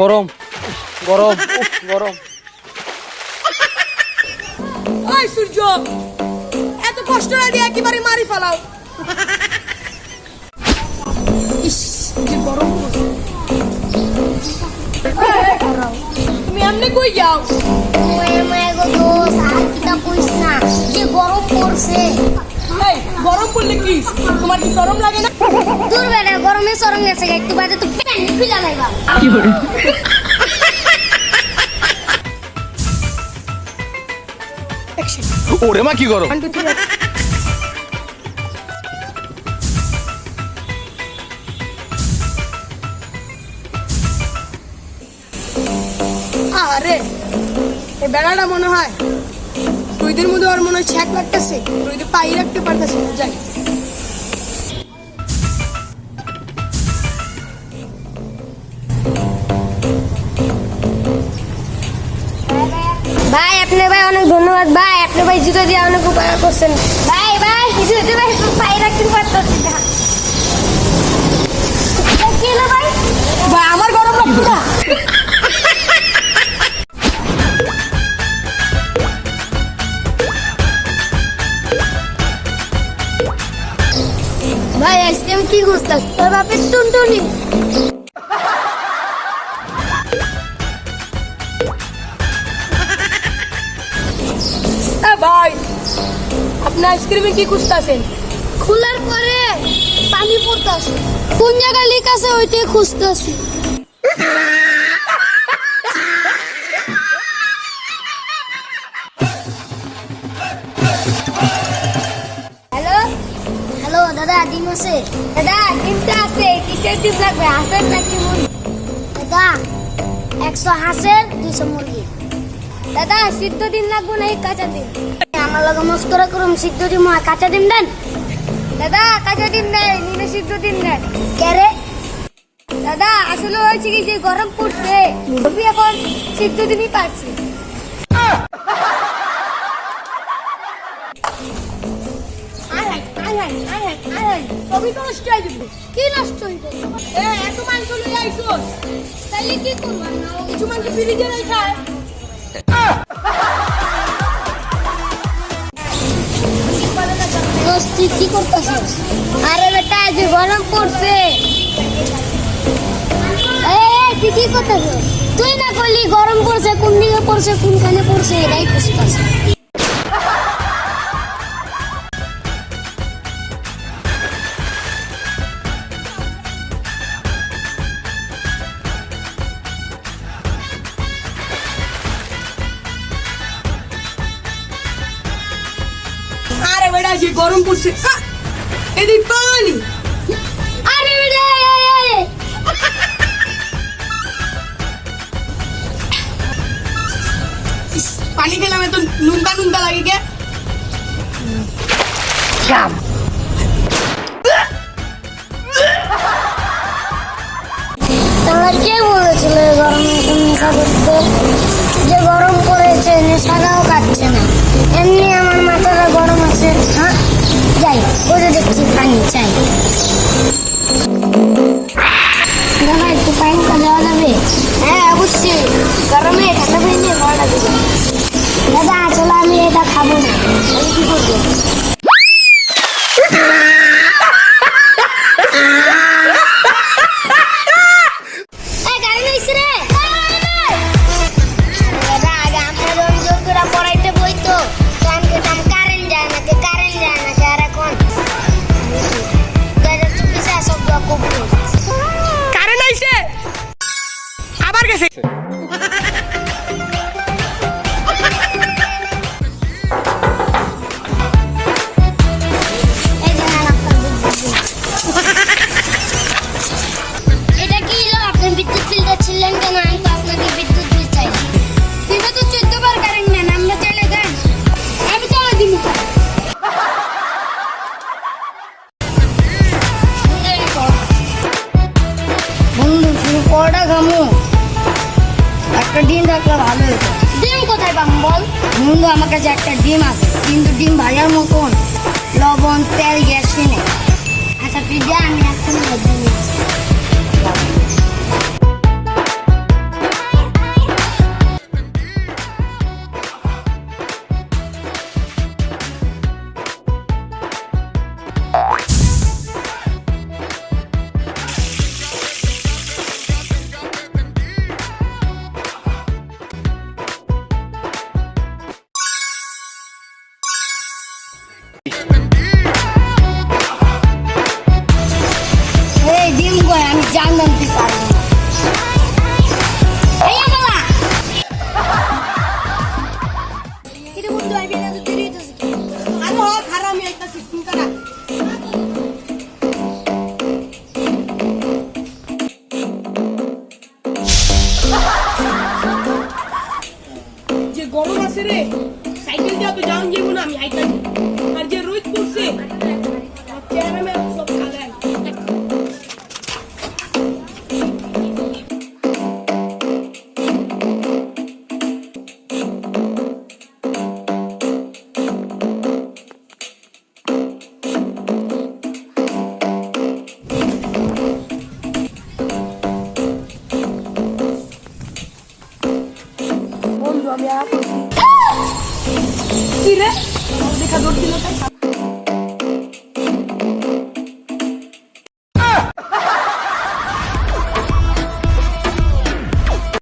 গরম গরম গরম। ওই সূর্য, এত কষ্ট না দিয়ে একেবারে মারি ফেলাও। ইস, যে গরম পড়ছে। তুমি এমনি কই যাও? এই, গরম পড়লে কি তোমার কি শরম লাগে না? দূর বেটা, গরমে সরম গেছে একটু বাদে তো প্যান্ট খুলে লাইবা। কি করে? ওরে মা কি গরম। আরে এই বেড়াটা মনে হয় রুইদের মধ্যে ওর মনে হয় ছ্যাক লাগতেছে, রুইদের পাই রাখতে পারতেছে না। যাই ভাই, আপনার ভাই অনেক ধন্যবাদ ভাই, আপনার ভাই জুতো দিয়ে অনেক উপকার করছেন ভাই। ভাই জুতো ভাই পায়ে রাখতে পারতেছি না। কি হলো ভাই? ভাই আমার গরম লাগতো না। ভাই আইসক্রিম কি খুঁজতাস? তোর বাপের টুনটুনি। ভাই আপনি আইসক্রিমে কি খুঁজতেছেন? খোলার পরে পানি পড়তাছে, কোন জায়গায় লিক আছে ওইটাই খুঁজতাছি। হ্যালো হ্যালো দাদা, ডিম আছে? দাদা ডিমটা আছে, কিসের ডিম লাগবে, হাঁসের নাকি মুরগি? দাদা 100 হাঁসের 200 মুরগি। দাদা সিদ্ধ ডিম লাগবে না কাঁচা ডিম? আমার লগে মস্করা করুম, সিদ্ধ ডিম আর কাঁচা ডিম দেন। দাদা কাঁচা ডিম নেই, নিলে সিদ্ধ ডিম নেন। কে রে? দাদা আসলে হয়েছে কি যে গরম পড়ছে, আমি এখন সিদ্ধ ডিমই পাচ্ছি। সবই তো নষ্ট হয়ে যাবে। কি নষ্ট হইবে? এত মাংস নিয়ে আইসোস, তাইলে কি করবো? কিছু মাংস ফ্রিজে রাখায়। তুই কি করতেছিস? আরে বেটা যে গরম পড়ছে। তুই কি করতেছিস? তুই না করলি গরম পড়ছে, কোন দিকে পড়ছে কোনখানে পড়ছে এটাই বুঝতেছিস। আরে বেটা যে গরম পড়ছে, এদিক পানি। আরে বেটা পানি খেলাম এত নুনকা নুনকা লাগে কে? তোমার কে বলেছিল গরমে এখন নেশা করতে? যে গরম পড়েছে নেশাটাও কাটছে না, এমনি আমার মাথাটা গরম আছে। হ্যাঁ যাই, বসে দেখছি পানি চাই। দাদা একটু পানিটা দেওয়া যাবে? হ্যাঁ অবশ্যই, গরমে ঠান্ডা পানি নিয়ে খাওয়াটা দেবো। দাদা আসলে আমি এটা খাবো না, আমি কি করবো? কারেন্ট আইছে আবার গেছে। এটা কি হলো? আপনি বিদ্যুৎ বিল দিচ্ছিলেন কেন? আমি তো আপনাকে বিদ্যুৎ বিল চাই। কিন্তু তো 14 বার কারেন্ট নেন, আমরা চাইলে দেন, আমি তো দিব। বন্ধু শুরু কটা গামু একটা ডিম রাখলে ভালো হতো। ডিম কোথায় পাবো বল? বন্ধু আমার কাছে একটা ডিম আছে, কিন্তু ডিম ভাজার মতন লবণ তেল গ্যাস কিনে। আচ্ছা তুই যা, আমি এখন দৌড় দিল তাই